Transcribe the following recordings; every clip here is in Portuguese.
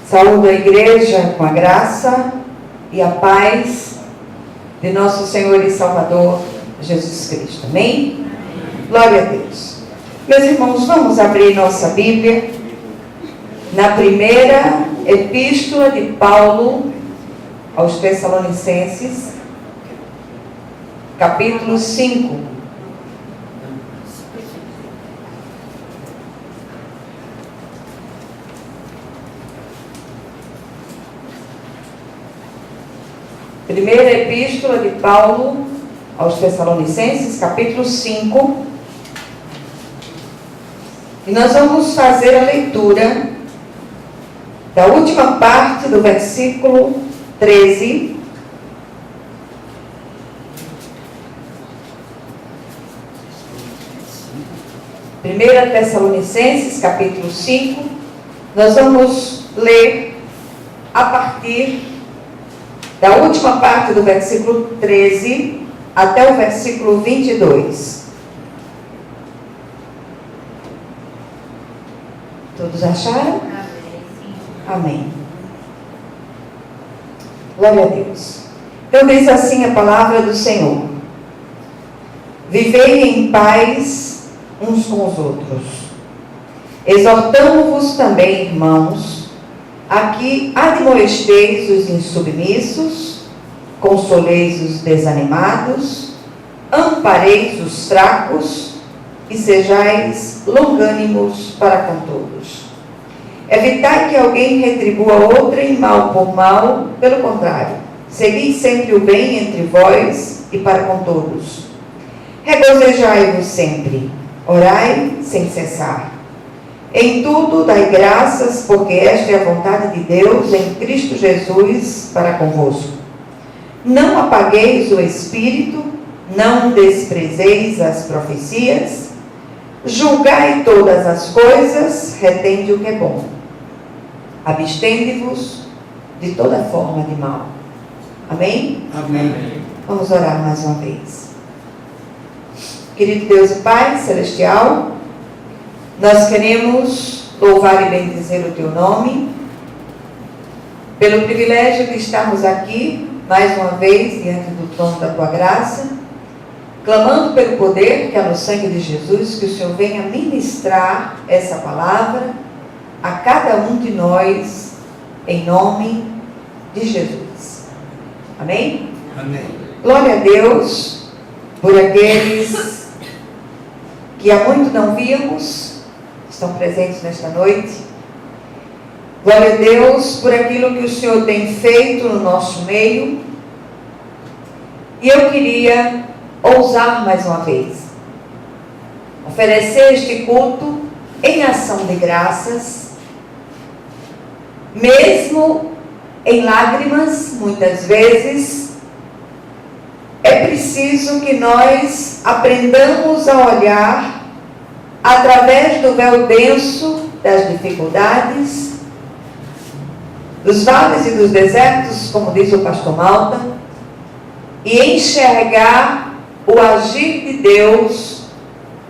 Saúdo a igreja com a graça e a paz de nosso Senhor e Salvador Jesus Cristo. Amém? Glória a Deus. Meus irmãos, vamos abrir nossa Bíblia na primeira epístola de Paulo aos Tessalonicenses, capítulo 5. Primeira epístola de Paulo aos Tessalonicenses, capítulo 5. E nós vamos fazer a leitura da última parte do versículo 13. Primeira Tessalonicenses, capítulo 5. Nós vamos ler a partir da última parte do versículo 13 até o versículo 22. Todos acharam? Amém. Glória a Deus. Então diz assim a palavra do Senhor: vivei em paz uns com os outros. Exortamo-vos também, irmãos, a que admoesteis os insubmissos, consoleis os desanimados, ampareis os fracos e sejais longânimos para com todos. Evitai que alguém retribua outrem mal por mal, pelo contrário, segui sempre o bem entre vós e para com todos. Regozijai-vos sempre, orai sem cessar. Em tudo dai graças, porque esta é a vontade de Deus em Cristo Jesus para convosco. Não apagueis o Espírito, não desprezeis as profecias, julgai todas as coisas, retende o que é bom. Abstende-vos de toda forma de mal. Amém? Amém. Vamos orar mais uma vez. Querido Deus e Pai Celestial, nós queremos louvar e bendizer o Teu nome, pelo privilégio de estarmos aqui, mais uma vez, diante do trono da Tua graça, clamando pelo poder que é no sangue de Jesus, que o Senhor venha ministrar essa palavra a cada um de nós, em nome de Jesus. Amém? Amém. Glória a Deus por aqueles que há muito não víamos, estão presentes nesta noite. Glória a Deus por aquilo que o Senhor tem feito no nosso meio. E eu queria ousar mais uma vez, oferecer este culto em ação de graças, mesmo em lágrimas, muitas vezes. É preciso que nós aprendamos a olhar através do véu denso das dificuldades, dos vales e dos desertos, como diz o pastor Malta, e enxergar o agir de Deus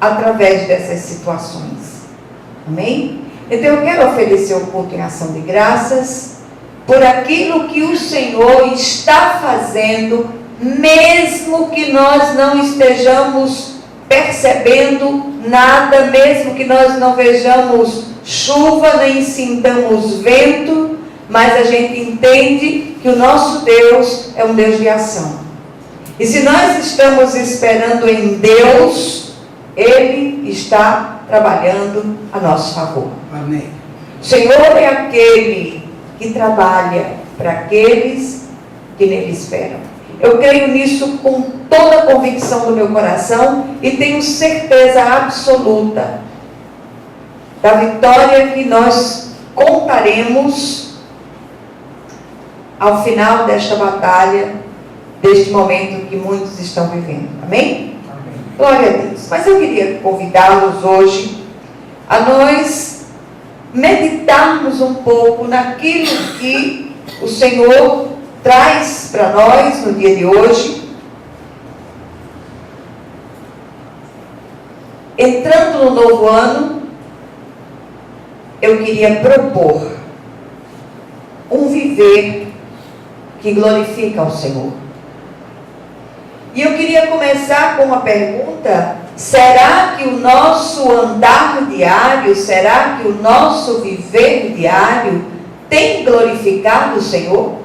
através dessas situações. Amém? Então eu quero oferecer o culto em ação de graças por aquilo que o Senhor está fazendo, mesmo que nós não estejamos percebendo nada, mesmo que nós não vejamos chuva, nem sintamos vento, mas a gente entende que o nosso Deus é um Deus de ação. E se nós estamos esperando em Deus, Ele está trabalhando a nosso favor. Amém. O Senhor é aquele que trabalha para aqueles que nele esperam. Eu creio nisso com toda a convicção do meu coração e tenho certeza absoluta da vitória que nós contaremos ao final desta batalha, deste momento que muitos estão vivendo. Amém? Amém. Glória a Deus. Mas eu queria convidá-los hoje a nós meditarmos um pouco naquilo que o Senhor traz para nós no dia de hoje. Entrando no novo ano, eu queria propor viver que glorifica ao Senhor. E eu queria começar com uma pergunta: será que o nosso andar diário, será que o nosso viver diário tem glorificado o Senhor?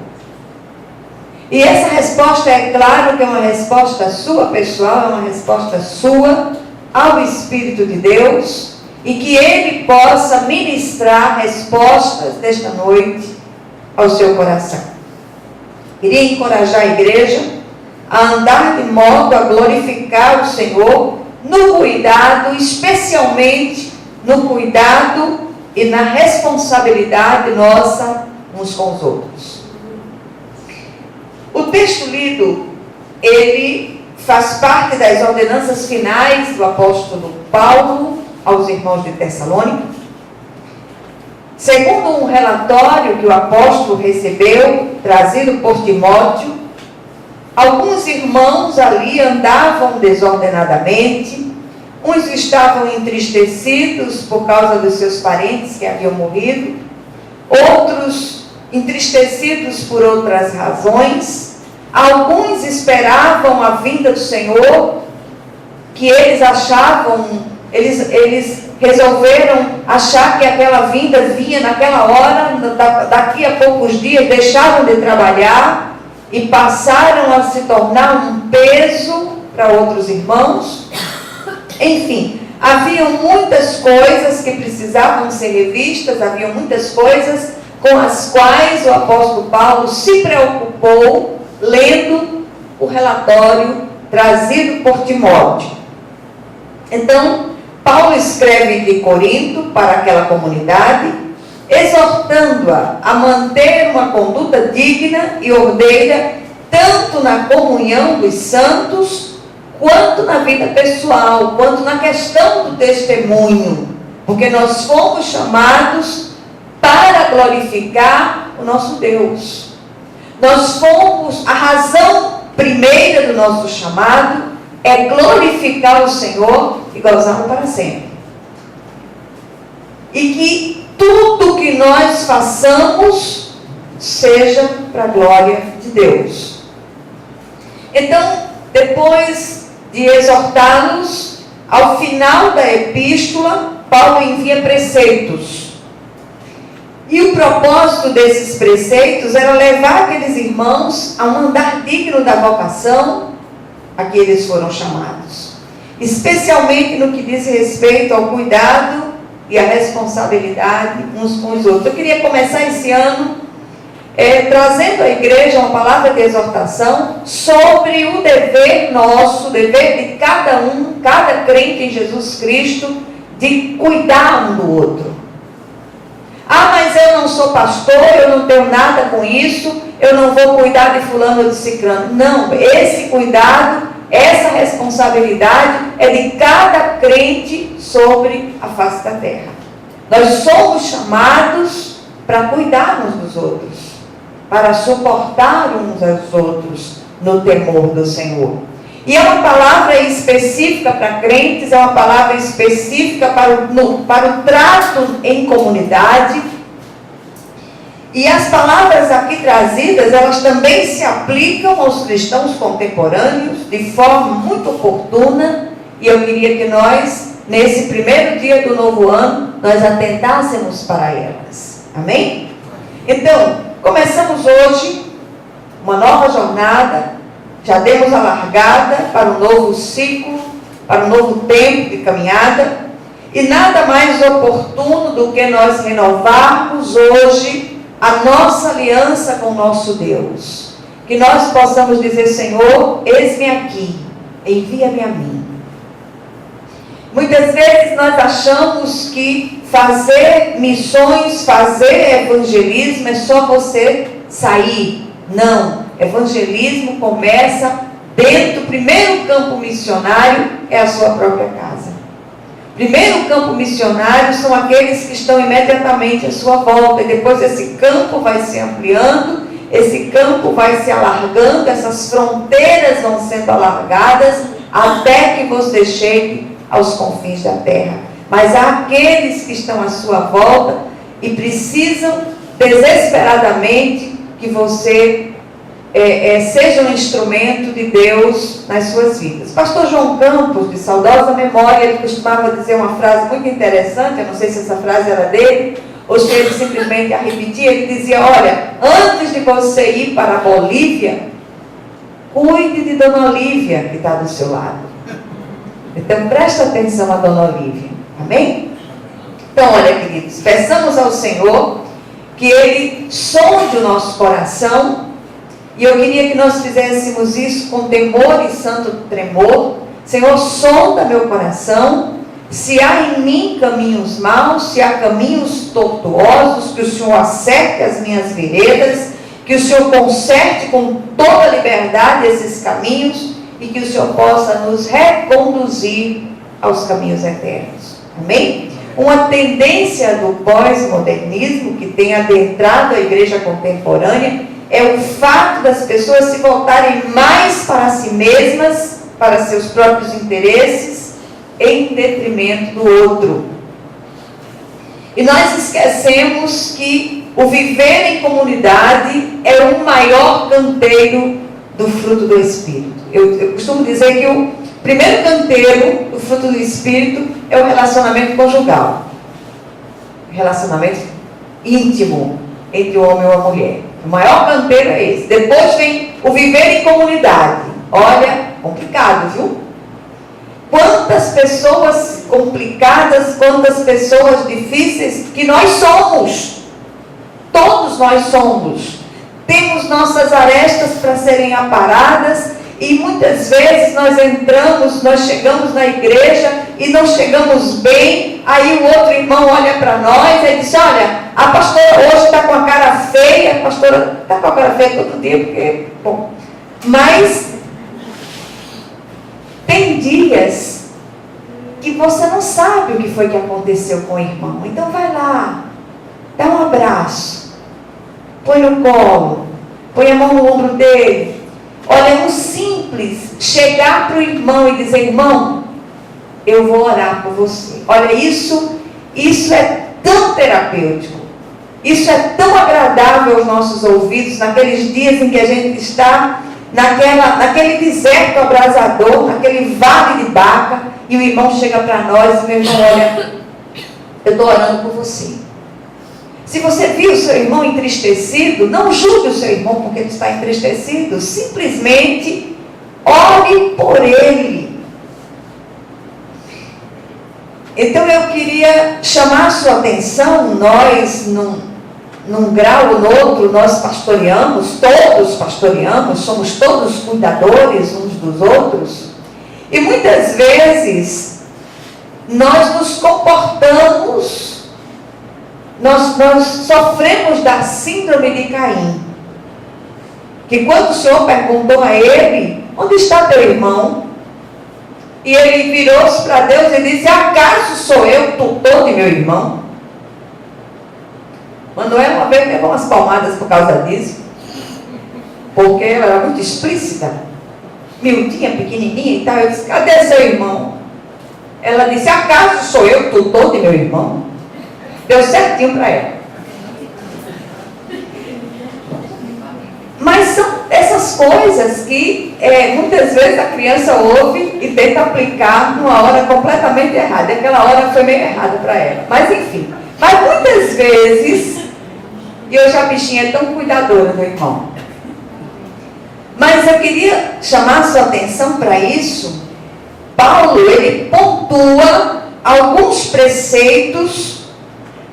E essa resposta, é claro que é uma resposta sua, pessoal, é uma resposta sua ao Espírito de Deus, e que Ele possa ministrar respostas desta noite ao seu coração. Queria encorajar a igreja a andar de modo a glorificar o Senhor no cuidado, especialmente no cuidado e na responsabilidade nossa uns com os outros. O texto lido, ele faz parte das ordenanças finais do apóstolo Paulo aos irmãos de Tessalônica. Segundo um relatório que o apóstolo recebeu, trazido por Timóteo, alguns irmãos ali andavam desordenadamente, uns estavam entristecidos por causa dos seus parentes que haviam morrido, outros entristecidos por outras razões, alguns esperavam a vinda do Senhor, que eles achavam, eles resolveram achar que aquela vinda vinha naquela hora, daqui a poucos dias, deixaram de trabalhar e passaram a se tornar um peso para outros irmãos. Enfim, haviam muitas coisas que precisavam ser revistas, haviam muitas coisas com as quais o apóstolo Paulo se preocupou lendo o relatório trazido por Timóteo. Então, Paulo escreve de Corinto para aquela comunidade, exortando-a a manter uma conduta digna e ordeira, tanto na comunhão dos santos, quanto na vida pessoal, quanto na questão do testemunho, porque nós fomos chamados para glorificar o nosso Deus. Nós fomos, a razão primeira do nosso chamado é glorificar o Senhor e gozá-lo para sempre. E que tudo que nós façamos seja para a glória de Deus. Então, depois de exortá-los, ao final da epístola, Paulo envia preceitos. E o propósito desses preceitos era levar aqueles irmãos a um andar digno da vocação a que eles foram chamados, especialmente no que diz respeito ao cuidado e à responsabilidade uns com os outros. Eu queria começar esse ano trazendo à igreja uma palavra de exortação sobre o dever nosso, o dever de cada crente em Jesus Cristo, de cuidar um do outro. Ah, mas eu não sou pastor, eu não tenho nada com isso, eu não vou cuidar de fulano ou de ciclano. Não, esse cuidado, essa responsabilidade é de cada crente sobre a face da terra. Nós somos chamados para cuidar uns dos outros, para suportar uns aos outros no temor do Senhor. E é uma palavra específica para crentes, é uma palavra específica para o trato em comunidade. E as palavras aqui trazidas, elas também se aplicam aos cristãos contemporâneos de forma muito oportuna. E eu queria que nós, nesse primeiro dia do novo ano, nós atentássemos para elas. Amém? Então, começamos hoje uma nova jornada. Já demos a largada para um novo ciclo, para um novo tempo de caminhada. E nada mais oportuno do que nós renovarmos hoje a nossa aliança com o nosso Deus. Que nós possamos dizer: Senhor, eis-me aqui, envia-me a mim. Muitas vezes nós achamos que fazer missões, fazer evangelismo é só você sair. Não. Evangelismo começa dentro. O primeiro campo missionário é a sua própria casa. Primeiro campo missionário são aqueles que estão imediatamente à sua volta. E depois esse campo vai se ampliando, esse campo vai se alargando, essas fronteiras vão sendo alargadas até que você chegue aos confins da terra. Mas há aqueles que estão à sua volta e precisam desesperadamente que você seja um instrumento de Deus nas suas vidas. Pastor João Campos, de saudosa memória, ele costumava dizer uma frase muito interessante, eu não sei se essa frase era dele, ou se ele simplesmente a repetia. Ele dizia: olha, antes de você ir para a Bolívia, cuide de Dona Olívia, que está do seu lado. Então presta atenção a Dona Olívia, amém? Então olha, queridos, peçamos ao Senhor que Ele sonde o nosso coração. E eu queria que nós fizéssemos isso com temor e santo tremor. Senhor, sonda meu coração, se há em mim caminhos maus, se há caminhos tortuosos, que o Senhor acerte as minhas veredas, que o Senhor conserte com toda liberdade esses caminhos, e que o Senhor possa nos reconduzir aos caminhos eternos. Amém? Uma tendência do pós-modernismo que tem adentrado a igreja contemporânea é o fato das pessoas se voltarem mais para si mesmas, para seus próprios interesses, em detrimento do outro. E nós esquecemos que o viver em comunidade é o maior canteiro do fruto do Espírito. Eu costumo dizer que o primeiro canteiro do fruto do Espírito é o relacionamento conjugal. O relacionamento íntimo entre o homem e a mulher. O maior canteiro é esse. Depois vem o viver em comunidade. Olha, complicado, viu? Quantas pessoas complicadas, quantas pessoas difíceis que nós somos. Todos nós somos. Temos nossas arestas para serem aparadas, e muitas vezes nós chegamos na igreja e não chegamos bem. Aí o outro irmão olha para nós e diz: olha, a pastora hoje está com a cara feia. A pastora está com a cara feia todo dia, porque, bom. Mas tem dias que você não sabe o que foi que aconteceu com o irmão. Então vai lá, dá um abraço, põe no colo, põe a mão no ombro dele. Olha, é um simples chegar para o irmão e dizer: irmão, eu vou orar por você. Olha, isso é tão terapêutico, isso é tão agradável aos nossos ouvidos, naqueles dias em que a gente está naquele deserto abrasador, naquele vale de Baca, e o irmão chega para nós e: meu irmão, olha, eu estou orando por você. Se você viu o seu irmão entristecido, não julgue o seu irmão porque ele está entristecido. Simplesmente ore por ele. Então eu queria chamar a sua atenção. Nós, num grau ou no outro, nós pastoreamos, todos pastoreamos, somos todos cuidadores uns dos outros. E muitas vezes nós nos comportamos, nós sofremos da síndrome de Caim. Que quando o Senhor perguntou a ele: onde está teu irmão? E ele virou-se para Deus e disse: acaso sou eu tutor de meu irmão? Manuel uma vez levou umas palmadas por causa disso, porque ela era muito explícita, miudinha, pequenininha e tal. Eu disse: cadê seu irmão? Ela disse: acaso sou eu tutor de meu irmão? Deu certinho para ela. Mas são essas coisas que muitas vezes a criança ouve e tenta aplicar numa hora completamente errada. E aquela hora foi meio errada para ela. Mas enfim. Mas muitas vezes, e hoje a bichinha é tão cuidadora do irmão. Mas eu queria chamar a sua atenção para isso. Paulo, ele pontua alguns preceitos,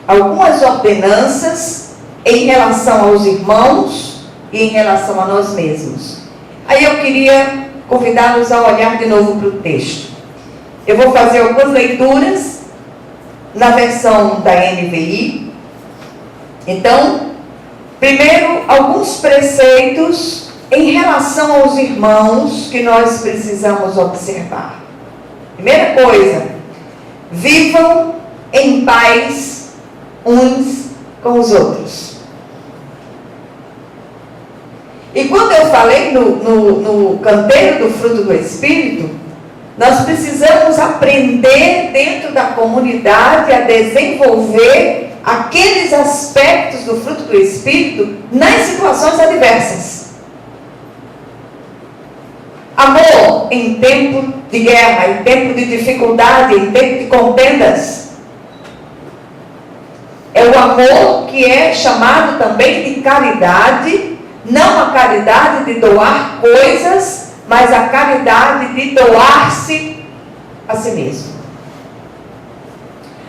algumas ordenanças em relação aos irmãos e em relação a nós mesmos. Aí eu queria convidá-los a olhar de novo para o texto. Eu vou fazer algumas leituras na versão da NVI. Então, primeiro, alguns preceitos em relação aos irmãos que nós precisamos observar. Primeira coisa: vivam em paz uns com os outros. E quando eu falei no canteiro do fruto do Espírito, nós precisamos aprender dentro da comunidade a desenvolver aqueles aspectos do fruto do Espírito nas situações adversas. Amor em tempo de guerra, em tempo de dificuldade, em tempo de contendas. É o amor que é chamado também de caridade, não a caridade de doar coisas, mas a caridade de doar-se a si mesmo.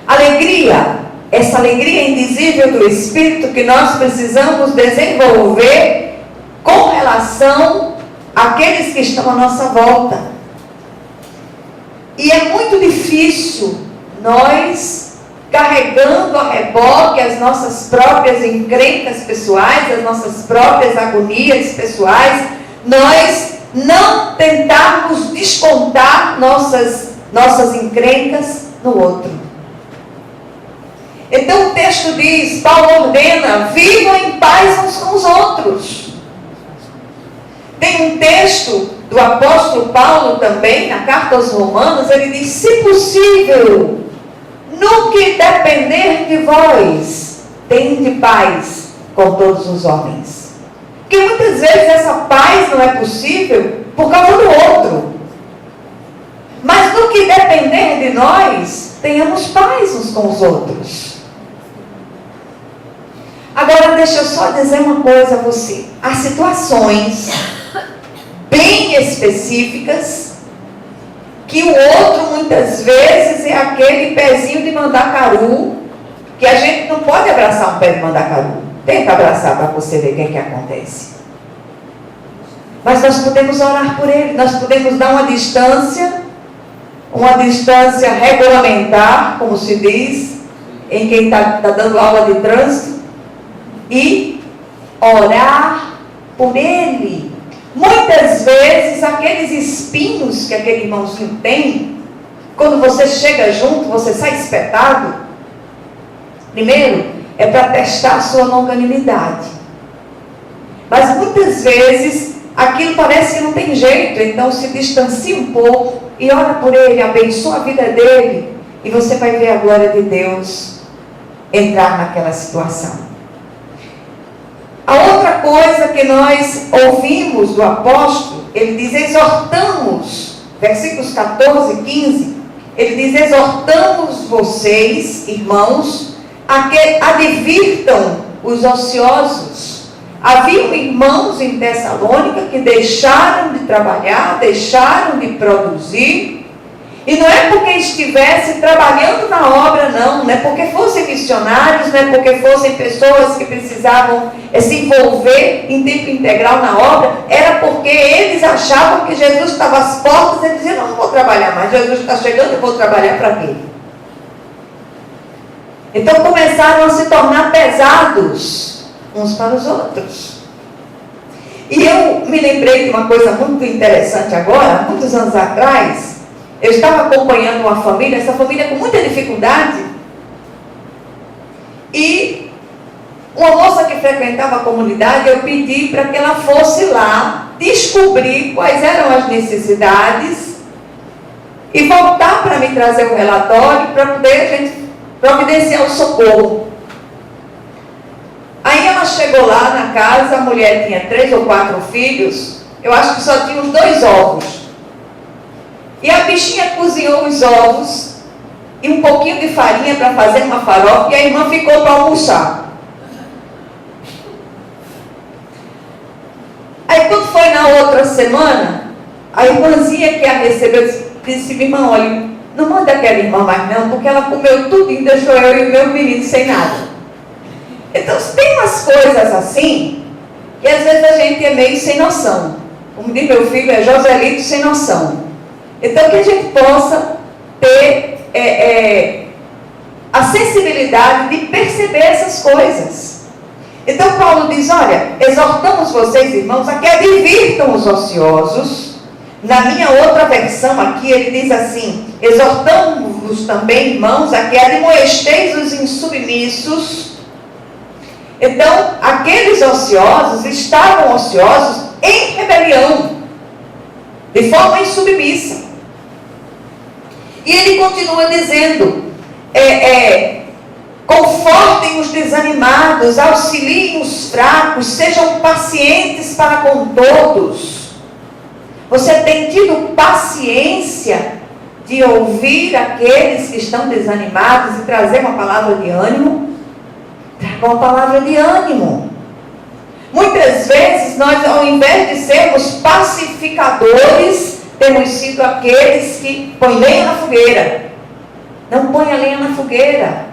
Alegria, essa alegria indizível do Espírito que nós precisamos desenvolver com relação àqueles que estão à nossa volta. E é muito difícil nós, carregando a reboque as nossas próprias encrencas pessoais, as nossas próprias agonias pessoais, nós não tentarmos descontar nossas encrencas no outro. Então o texto diz, Paulo ordena, vivam em paz uns com os outros. Tem um texto do apóstolo Paulo também, na carta aos Romanos, ele diz, se possível, no que depender de vós, tende paz com todos os homens. Porque muitas vezes essa paz não é possível por causa do outro. Mas no que depender de nós, tenhamos paz uns com os outros. Agora deixa eu só dizer uma coisa a você. Há situações bem específicas que o outro muitas vezes é aquele pezinho de mandacaru, que a gente não pode abraçar um pé de mandacaru. Tenta abraçar para você ver o que acontece. Mas nós podemos orar por ele, nós podemos dar uma distância regulamentar, como se diz, em quem está dando aula de trânsito, e orar por ele. Muitas vezes, aqueles espinhos que aquele irmãozinho tem, quando você chega junto, você sai espetado. Primeiro, é para testar a sua longanimidade. Mas muitas vezes, aquilo parece que não tem jeito, então se distancia um pouco e ora por ele, abençoa a vida dele, e você vai ver a glória de Deus entrar naquela situação. A outra coisa que nós ouvimos do apóstolo, ele diz, exortamos, versículos 14 e 15, ele diz, exortamos vocês, irmãos, a que advirtam os ociosos. Haviam irmãos em Tessalônica que deixaram de trabalhar, deixaram de produzir, e não é porque estivesse trabalhando na obra, não é porque fossem missionários, não é porque fossem pessoas que precisavam se envolver em tempo integral na obra, era porque eles achavam que Jesus estava às portas, e eles diziam, não vou trabalhar mais, Jesus está chegando, eu vou trabalhar para quê? Então começaram a se tornar pesados uns para os outros. E eu me lembrei de uma coisa muito interessante agora, muitos anos atrás, eu estava acompanhando uma família, essa família com muita dificuldade, e uma moça que frequentava a comunidade, eu pedi para que ela fosse lá descobrir quais eram as necessidades e voltar para me trazer um relatório para poder a gente providenciar o socorro. Aí ela chegou lá na casa, a mulher tinha 3 ou 4 filhos, eu acho que só tinha uns 2 ovos. E a bichinha cozinhou os ovos e um pouquinho de farinha para fazer uma farofa, e a irmã ficou para almoçar. Aí quando foi na outra semana, a irmãzinha que a recebeu disse, minha irmã, olha, não manda aquela irmã mais não, porque ela comeu tudo e deixou eu e o meu menino sem nada. Então tem umas coisas assim, que às vezes a gente é meio sem noção. Como diz meu filho, é Joselito sem noção. Então que a gente possa ter a sensibilidade de perceber essas coisas. Então Paulo diz, olha, exortamos vocês, irmãos, a que advirtam os ociosos. Na minha outra versão aqui, ele diz assim, exortamos também, irmãos, a que admoesteis os insubmissos. Então, aqueles ociosos estavam ociosos em rebelião, de forma insubmissa. E ele continua dizendo, com confortem os desanimados, auxiliem os fracos, sejam pacientes para com todos. Você tem tido paciência de ouvir aqueles que estão desanimados e trazer uma palavra de ânimo? Traga uma palavra de ânimo. Muitas vezes nós, ao invés de sermos pacificadores, temos sido aqueles que põem lenha na fogueira. Não põe a lenha na fogueira.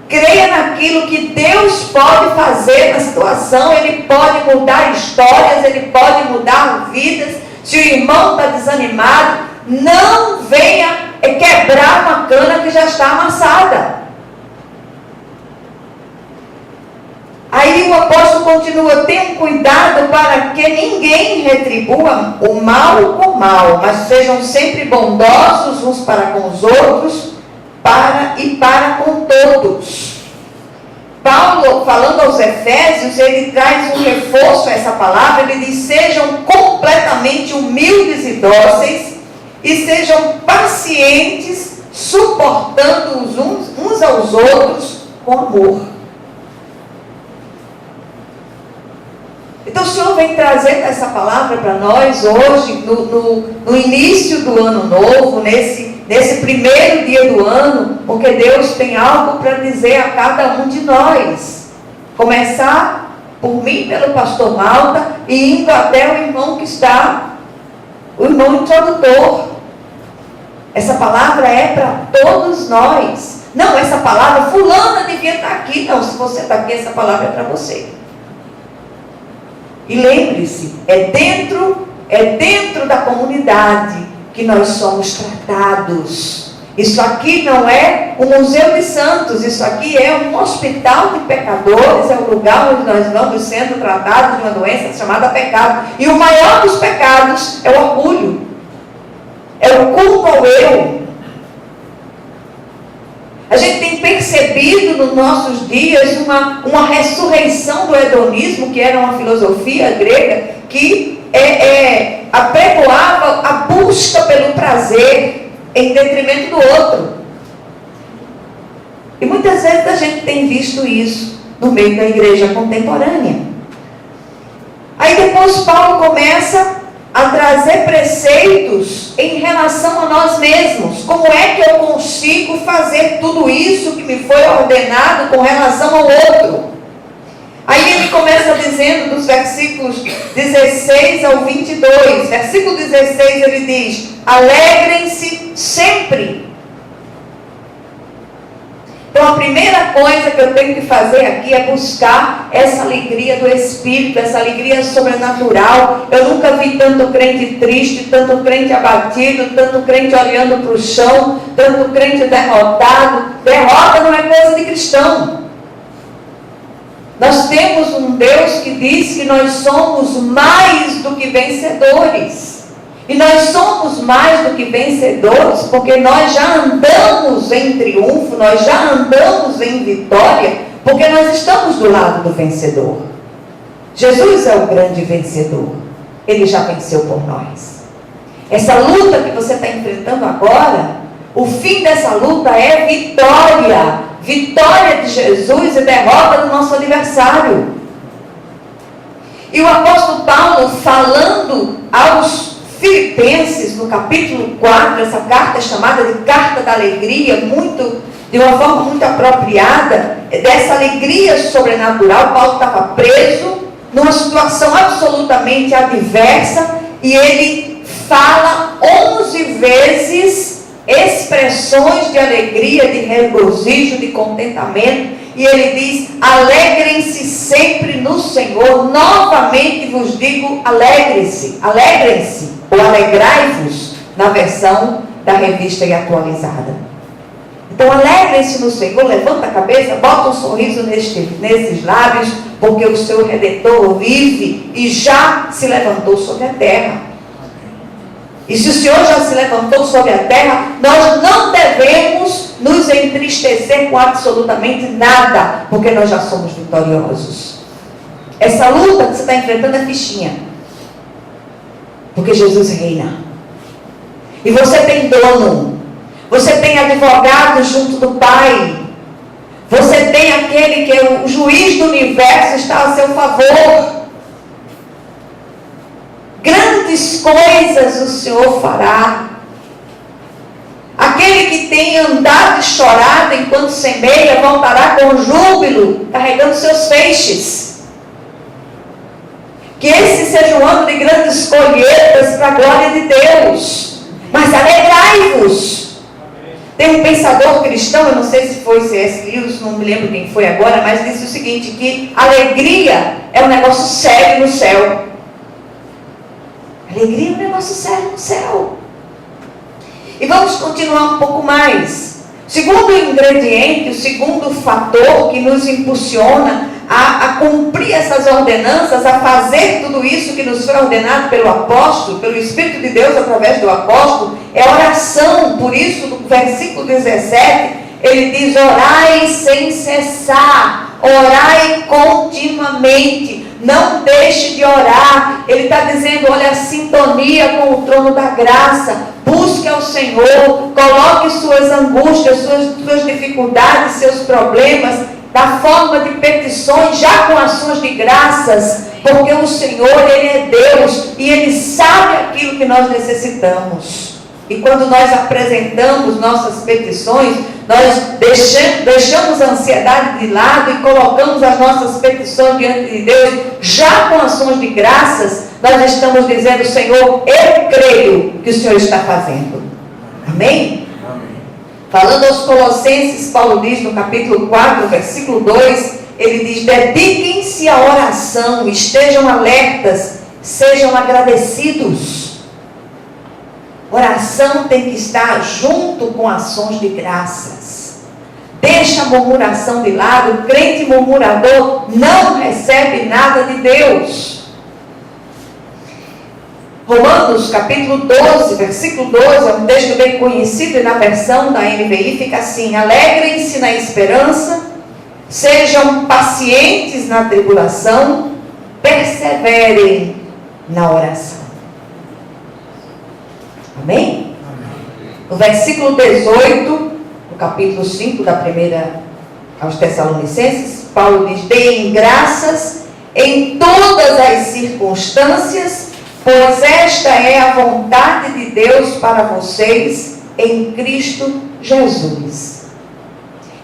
Creia naquilo que Deus pode fazer na situação. Ele pode mudar histórias, Ele pode mudar vidas. Se o irmão está desanimado, não venha quebrar uma cana que já está amassada. Aí o apóstolo continua: tenham cuidado para que ninguém retribua o mal com o mal, mas sejam sempre bondosos uns para com os outros, para com todos. Paulo, falando aos Efésios, ele traz um reforço a essa palavra. Ele diz: sejam completamente humildes e dóceis, e sejam pacientes, suportando uns aos outros com amor. Então o Senhor vem trazendo essa palavra para nós hoje, no início do ano novo, nesse primeiro dia do ano, porque Deus tem algo para dizer a cada um de nós. Começar por mim, pelo pastor Malta, e indo até o irmão que está, o irmão introdutor. Essa palavra é para todos nós. Não, essa palavra, fulana devia estar aqui. Não, se você está aqui, essa palavra é para você. E lembre-se, é dentro da comunidade que nós somos tratados. Isso aqui não é um museu de santos, isso aqui é um hospital de pecadores, é o lugar onde nós vamos sendo tratados de uma doença chamada pecado. E o maior dos pecados é o orgulho, é o culto ao eu. A gente tem percebido nos nossos dias uma ressurreição do hedonismo, que era uma filosofia grega, que apregoava a busca pelo prazer em detrimento do outro. E muitas vezes a gente tem visto isso no meio da igreja contemporânea. Aí depois Paulo começa a trazer preceitos em relação a nós mesmos. Como é que eu consigo fazer tudo isso que me foi ordenado com relação ao outro? Aí ele começa dizendo, dos versículos 16 ao 22, versículo 16 ele diz: alegrem-se sempre. Então a primeira coisa que eu tenho que fazer aqui é buscar essa alegria do Espírito, essa alegria sobrenatural. Eu nunca vi tanto crente triste, tanto crente abatido, tanto crente olhando para o chão, tanto crente derrotado. Derrota não é coisa de cristão. Nós temos um Deus que diz que nós somos mais do que vencedores. E nós somos mais do que vencedores, porque nós já andamos em triunfo, nós já andamos em vitória, porque nós estamos do lado do vencedor. Jesus é o grande vencedor. Ele já venceu por nós. Essa luta que você está enfrentando agora, o fim dessa luta é vitória. Vitória de Jesus e derrota do nosso adversário. E o apóstolo Paulo, falando aos Filipenses, no capítulo 4, essa carta é chamada de Carta da Alegria, de uma forma muito apropriada, dessa alegria sobrenatural. Paulo estava preso, numa situação absolutamente adversa, e ele fala 11 vezes expressões de alegria, de regozijo, de contentamento, e ele diz: alegrem-se sempre no Senhor. Novamente vos digo, alegrem-se, ou alegrai-vos, na versão da Revista e Atualizada. Então alegrem-se no Senhor, levanta a cabeça, bota um sorriso nesses lábios, porque o seu Redentor vive e já se levantou sobre a terra. E se o Senhor já se levantou sobre a terra, nós não devemos nos entristecer com absolutamente nada, porque nós já somos vitoriosos. Essa luta que você está enfrentando é fichinha, porque Jesus reina. E você tem dono, você tem advogado junto do Pai, Você tem aquele que é o juiz do universo, está a seu favor. Grandes coisas o Senhor fará. Aquele que tem andado e chorado enquanto semeia, voltará com júbilo, carregando seus feixes. Que esse seja um ano de grandes colheitas para a glória de Deus. Mas alegrai-vos. Tem um pensador cristão, eu não sei se foi C.S. Lewis, não me lembro quem foi agora, mas disse o seguinte, que alegria é um negócio sério no céu. Alegria é um negócio sério no céu. E vamos continuar um pouco mais. O segundo ingrediente, o segundo fator que nos impulsiona a cumprir essas ordenanças, a fazer tudo isso que nos foi ordenado pelo apóstolo, pelo Espírito de Deus através do apóstolo, é oração. Por isso, no versículo 17, ele diz: orai sem cessar, orai continuamente. Não deixe de orar. Ele está dizendo, olha, a sintonia com o trono da graça. Busque ao Senhor, coloque suas angústias, suas dificuldades, seus problemas, da forma de petições, já com ações de graças, porque o Senhor, Ele é Deus, e Ele sabe aquilo que nós necessitamos. E quando nós apresentamos nossas petições, nós deixamos a ansiedade de lado e colocamos as nossas petições diante de Deus, já com ações de graças, nós estamos dizendo, Senhor, eu creio que o Senhor está fazendo. Amém? Amém. Falando aos Colossenses, Paulo diz no capítulo 4, versículo 2, ele diz: dediquem-se à oração, estejam alertas, sejam agradecidos. Oração tem que estar junto com ações de graças. Deixa a murmuração de lado. O crente murmurador não recebe nada de Deus. Romanos capítulo 12, versículo 12, é um texto bem conhecido, e na versão da NVI fica assim: alegrem-se na esperança, sejam pacientes na tribulação, perseverem na oração. Amém? No versículo 18, no capítulo 5 da primeira aos Tessalonicenses, Paulo diz: deem graças em todas as circunstâncias, pois esta é a vontade de Deus para vocês em Cristo Jesus.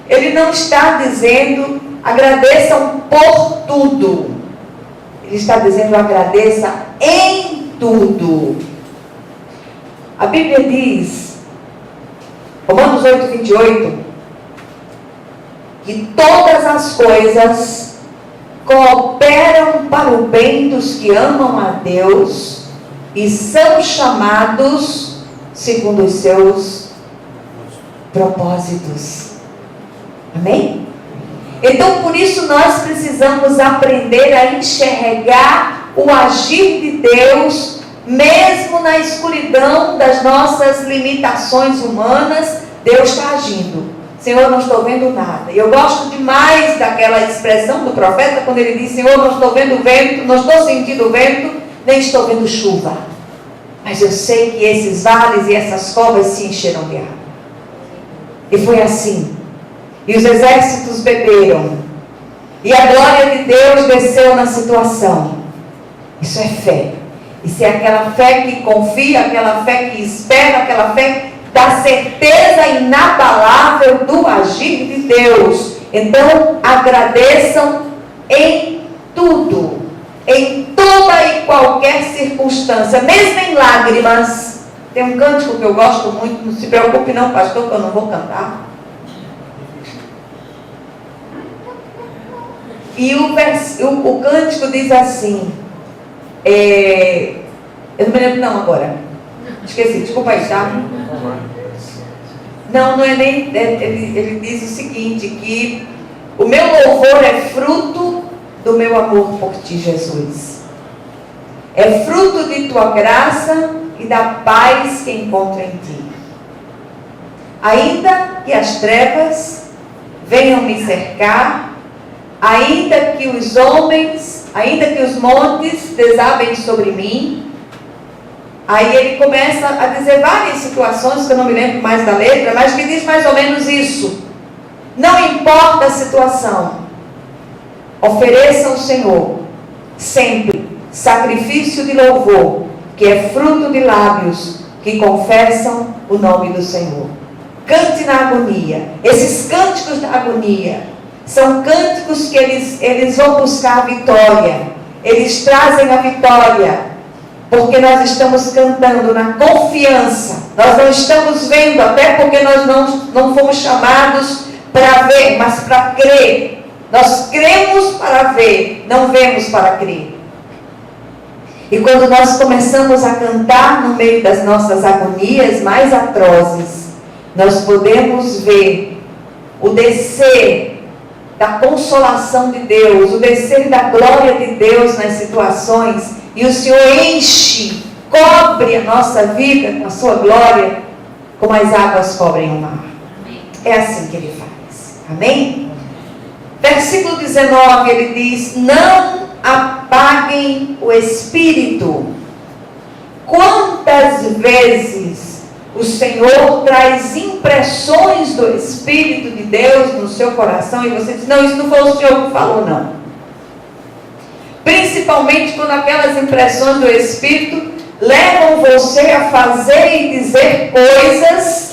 Ele não está dizendo agradeçam por tudo. Ele está dizendo agradeça em tudo. A Bíblia diz, Romanos 8, 28, que todas as coisas cooperam para o bem dos que amam a Deus e são chamados segundo os seus propósitos. Amém? Então, por isso, nós precisamos aprender a enxergar o agir de Deus, mesmo na escuridão das nossas limitações humanas. Deus está agindo. Senhor, não estou vendo nada. E eu gosto demais daquela expressão do profeta, quando ele diz: Senhor, não estou vendo vento, não estou sentindo vento, nem estou vendo chuva, mas eu sei que esses vales e essas covas se encherão de água. E foi assim. E os exércitos beberam, e a glória de Deus desceu na situação. Isso é fé. Isso é aquela fé que confia, aquela fé que espera, aquela fé da certeza inabalável do agir de Deus. Então, agradeçam em tudo, em toda e qualquer circunstância, mesmo em lágrimas. Tem um cântico que eu gosto muito, não se preocupe não, pastor, que eu não vou cantar. E o cântico diz assim, eu não me lembro não agora, esqueci, desculpa aí, tá? Não é nem, ele diz o seguinte, que o meu louvor é fruto do meu amor por ti, Jesus. É fruto de tua graça e da paz que encontro em ti. Ainda que as trevas venham me cercar, ainda que os montes desabem sobre mim. Aí ele começa a dizer várias situações, que eu não me lembro mais da letra, mas que diz mais ou menos isso. Não importa a situação, ofereça ao Senhor sempre sacrifício de louvor, que é fruto de lábios que confessam o nome do Senhor. Cante na agonia. Esses cânticos da agonia são cânticos que eles vão buscar a vitória. Eles trazem a vitória, porque nós estamos cantando na confiança. Nós não estamos vendo, até porque nós não fomos chamados para ver, mas para crer. Nós cremos para ver, não vemos para crer. E quando nós começamos a cantar no meio das nossas agonias mais atrozes, nós podemos ver o descer da consolação de Deus, o descer da glória de Deus nas situações, e o Senhor enche, cobre a nossa vida com a sua glória, como as águas cobrem o mar. É assim que Ele faz. Amém? Versículo 19, ele diz: não apaguem o Espírito. Quantas vezes o Senhor traz impressões do Espírito de Deus no seu coração e você diz: não, isso não foi o Senhor que falou, não. Principalmente quando aquelas impressões do Espírito levam você a fazer e dizer coisas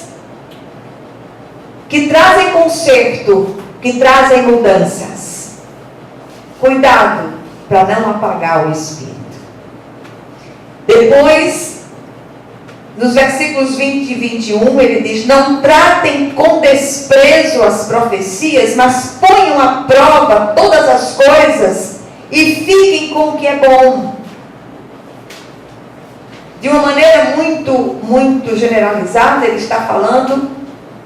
que trazem conserto, que trazem mudanças. Cuidado para não apagar o Espírito. Depois, nos versículos 20 e 21, ele diz: não tratem com desprezo as profecias, mas ponham à prova todas as coisas e fiquem com o que é bom. De uma maneira muito generalizada, ele está falando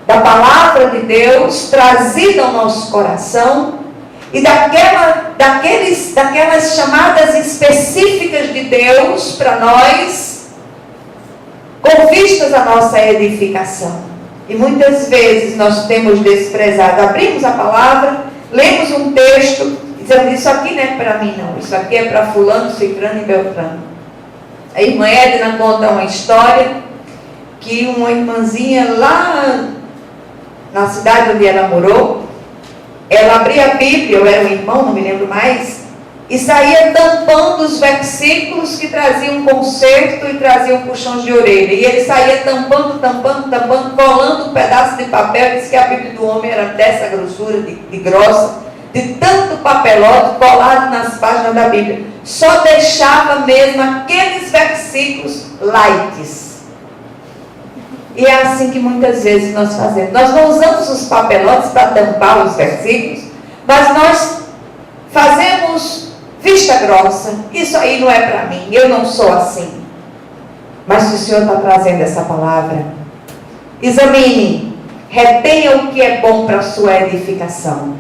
da palavra de Deus trazida ao nosso coração e daquelas chamadas específicas de Deus para nós, com vistas à nossa edificação. E muitas vezes nós temos desprezado. Abrimos a palavra, lemos um texto e dizemos: isso aqui não é para mim, não, isso aqui é para fulano, ciclano e beltrano. A irmã Edna conta uma história que uma irmãzinha lá na cidade onde ela morou, ela abria a Bíblia, eu era um irmão, não me lembro mais, e saía tampando os versículos que traziam conserto e traziam puxões de orelha. E ele saía tampando, colando um pedaço de papel. Disse que a Bíblia do homem era dessa grossura, de grossa, de tanto papelote colado nas páginas da Bíblia. Só deixava mesmo aqueles versículos lights. E é assim que muitas vezes nós fazemos. Nós não usamos os papelotes para tampar os versículos, mas nós fazemos vista grossa. Isso aí não é para mim, eu não sou assim. Mas se o Senhor está trazendo essa palavra, examine, retenha o que é bom para a sua edificação.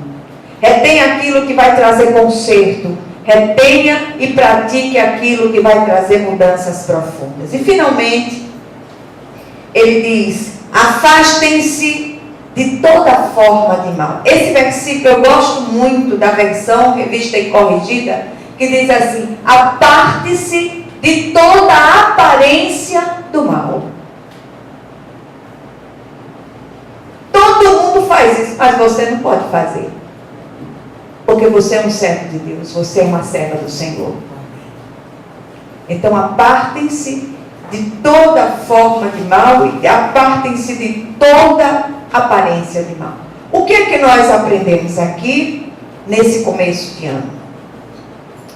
Retenha aquilo que vai trazer conserto. Retenha e pratique aquilo que vai trazer mudanças profundas. E finalmente, ele diz: afastem-se de toda forma de mal. Esse versículo eu gosto muito da versão revista e corrigida, que diz assim: aparte-se de toda aparência do mal. Todo mundo faz isso, mas você não pode fazer. Porque você é um servo de Deus, você é uma serva do Senhor. Então apartem-se de toda forma de mal e apartem-se de toda aparência de mal. O que é que nós aprendemos aqui nesse começo de ano?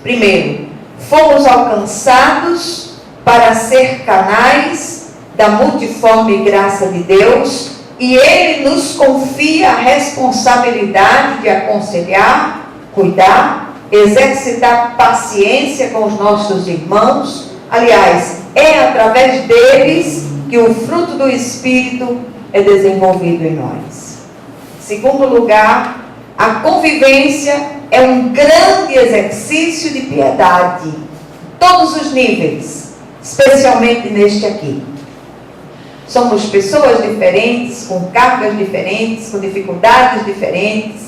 Primeiro, fomos alcançados para ser canais da multiforme graça de Deus, e Ele nos confia a responsabilidade de aconselhar, cuidar, exercitar paciência com os nossos irmãos. Aliás, é através deles que o fruto do Espírito é desenvolvido em nós. Segundo lugar, a convivência é um grande exercício de piedade, todos os níveis, especialmente neste aqui. Somos pessoas diferentes, com cargas diferentes, com dificuldades diferentes,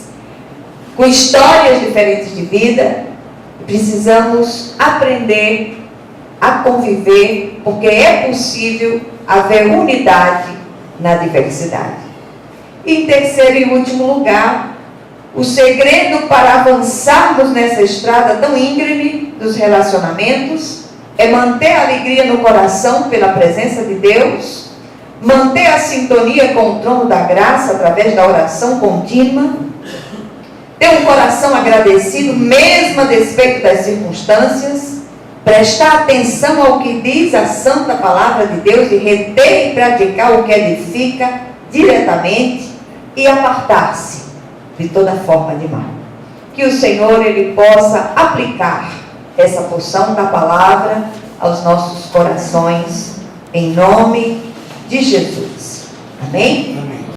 com histórias diferentes de vida. Precisamos aprender a conviver, porque é possível haver unidade na diversidade. E em terceiro e último lugar, o segredo para avançarmos nessa estrada tão íngreme dos relacionamentos é manter a alegria no coração pela presença de Deus, manter a sintonia com o trono da graça através da oração contínua, ter um coração agradecido mesmo a despeito das circunstâncias, prestar atenção ao que diz a santa palavra de Deus e reter e praticar o que edifica diretamente e apartar-se de toda forma de mal. Que o Senhor, Ele possa aplicar essa porção da palavra aos nossos corações, em nome de Jesus. Amém?